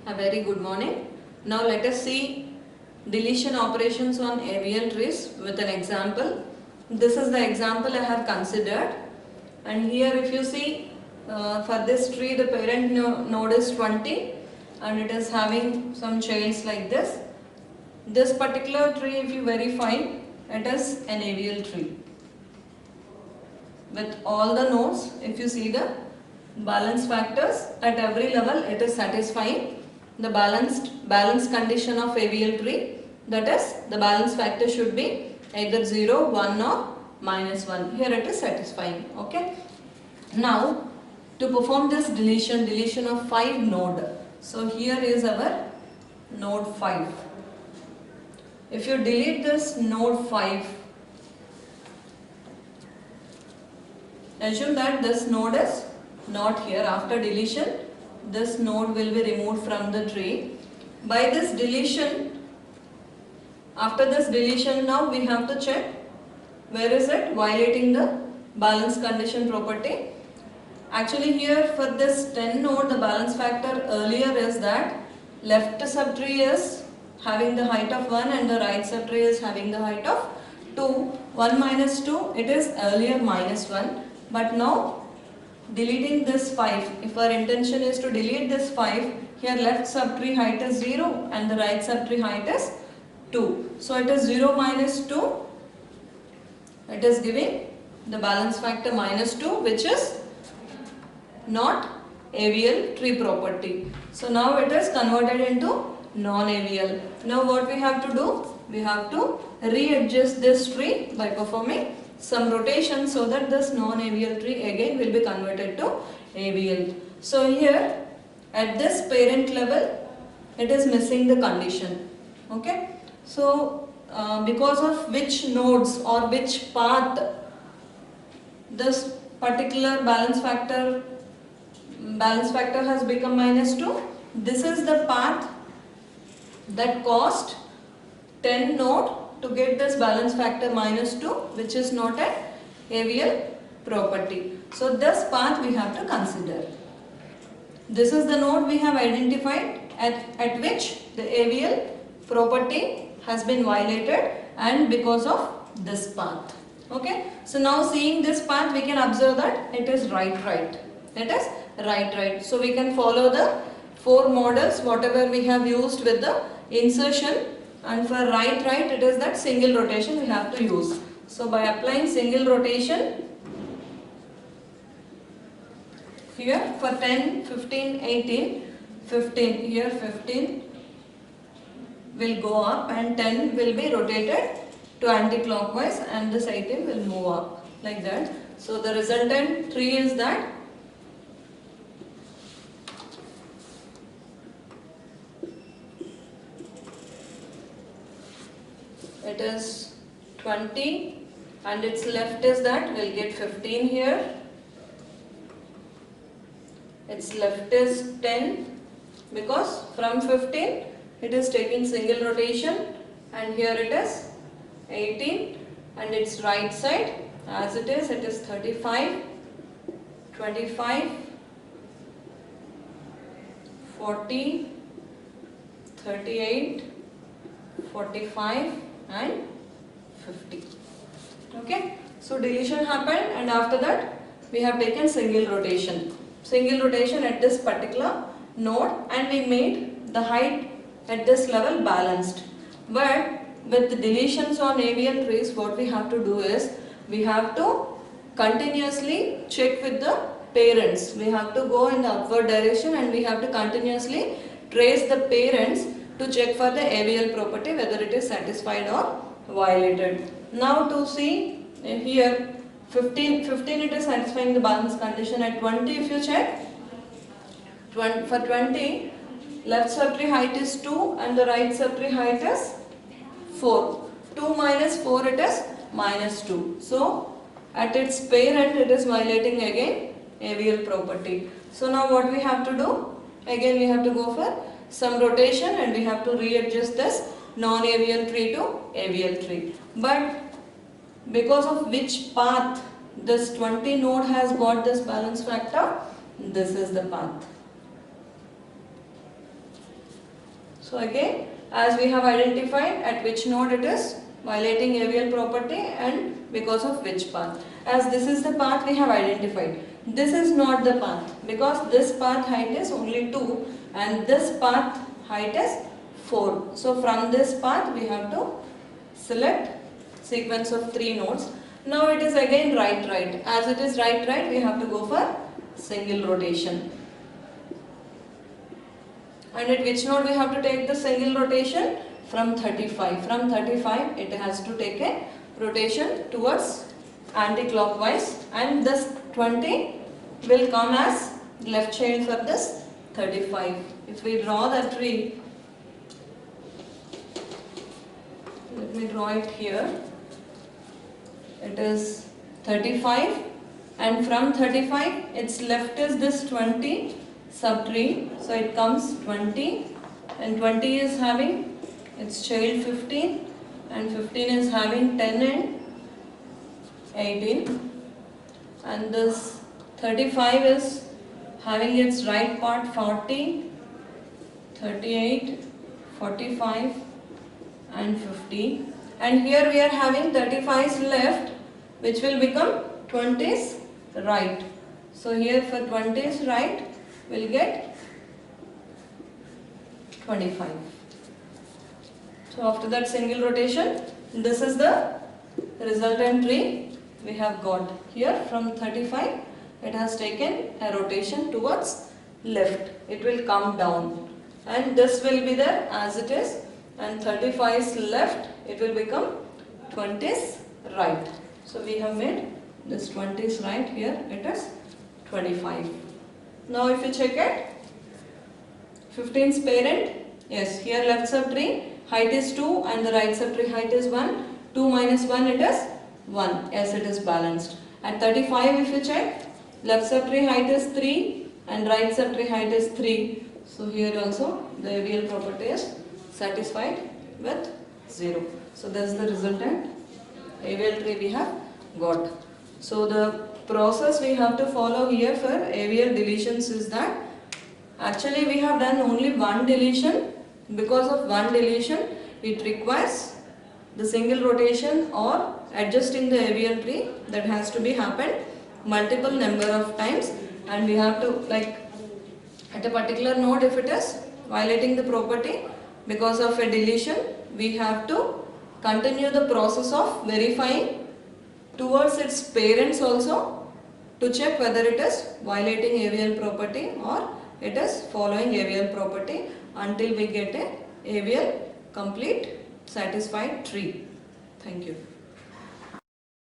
A very good morning. Now let us see deletion operations on AVL trees with an example. This is the example I have considered, and here if you see for this tree the parent node is 20 and it is having some childs like this. This particular tree, if you verify, it is an AVL tree with all the nodes. If you see the balance factors at every level, it is satisfying the balance condition of AVL tree, that is the balance factor should be either 0, 1 or -1. Here it is satisfying. Okay. Now to perform this deletion of 5 node. So here is our node 5. If you delete this node 5, assume that this node is not here. After deletion, this node will be removed from the tree. By this deletion, after this deletion, now we have to check where is it violating the balance condition property. Actually here for this 10 node, the balance factor earlier is that left subtree is having the height of 1 and the right subtree is having the height of 2. 1 minus 2, it is earlier -1, but now deleting this 5, if our intention is to delete this 5, here left subtree height is 0 and the right subtree height is 2. So it is 0 minus 2, it is giving the balance factor -2, which is not AVL tree property. So now it is converted into non-AVL. Now what we have to do? We have to readjust this tree by performing some rotation so that this non-AVL tree again will be converted to AVL. So here at this parent level, it is missing the condition. Okay. So because of which nodes or which path this particular balance factor has become -2. This is the path that caused 10 node to get this balance factor -2, which is not an AVL property. So this path we have to consider. This is the node we have identified at which the AVL property has been violated, and because of this path. Okay. So now seeing this path, we can observe that it is right. It is right. So we can follow the 4 models whatever we have used with the insertion, and for right it is that single rotation we have to use. So by applying single rotation here for 10, 15, 18, 15, here 15 will go up and 10 will be rotated to anti-clockwise and this 18 will move up like that. So the resultant tree is that it is 20 and its left is that we'll get 15 here, its left is 10 because from 15 it is taking single rotation, and here it is 18 and its right side as it is 35, 25, 40, 38, 45 and 50. Okay. So deletion happened and after that we have taken single rotation at this particular node, and we made the height at this level balanced. But with the deletions on AVL trees, what we have to do is we have to continuously check with the parents. We have to go in the upward direction and we have to continuously trace the parents to check for the AVL property whether it is satisfied or violated. Now to see here 15 it is satisfying the balance condition. At 20 if you check, for 20 left subtree height is 2 and the right subtree height is 4. 2 minus 4 it is -2. So at its parent it is violating again AVL property. So now what we have to do? Again we have to go for some rotation and we have to readjust this non-AVL tree to AVL tree. But because of which path this 20 node has got this balance factor, this is the path. So again, as we have identified at which node it is violating AVL property and because of which path. As this is the path we have identified. This is not the path because this path height is only 2 and this path height is 4. So from this path we have to select sequence of 3 nodes. Now it is again right. As it is right we have to go for single rotation. And at which node we have to take the single rotation? From 35. From 35 it has to take a rotation towards anti-clockwise and this 20 will come as left child for this 35. If we draw the tree, let me draw it here. It is 35 and from 35 its left is this 20 subtree, so it comes 20 and 20 is having its child 15 and 15 is having 10 and 18 and this 35 is having its right part 40, 38, 45 and 50 and here we are having 35's left which will become 20's right. So here for 20's right we'll get 25. So after that single rotation, this is the resultant tree we have got. Here from 35 it has taken a rotation towards left. It will come down and this will be there as it is and 35's left it will become 20's right. So we have made this 20's right, here it is 25. Now if you check it, 15's parent, yes, here left subtree height is 2 and the right subtree height is 1. 2 minus 1 it is 1. Yes, it is balanced. At 35 if you check, left subtree height is 3 and right subtree height is 3. So here also the AVL property is satisfied with 0. So that is the resultant AVL tree we have got. So the process we have to follow here for AVL deletions is that actually we have done only one deletion. Because of one deletion it requires the single rotation or adjusting the AVL tree that has to be happened multiple number of times and we have to, like at a particular node if it is violating the property because of a deletion, we have to continue the process of verifying towards its parents also to check whether it is violating AVL property or it is following AVL property until we get a AVL complete satisfied tree. Thank you.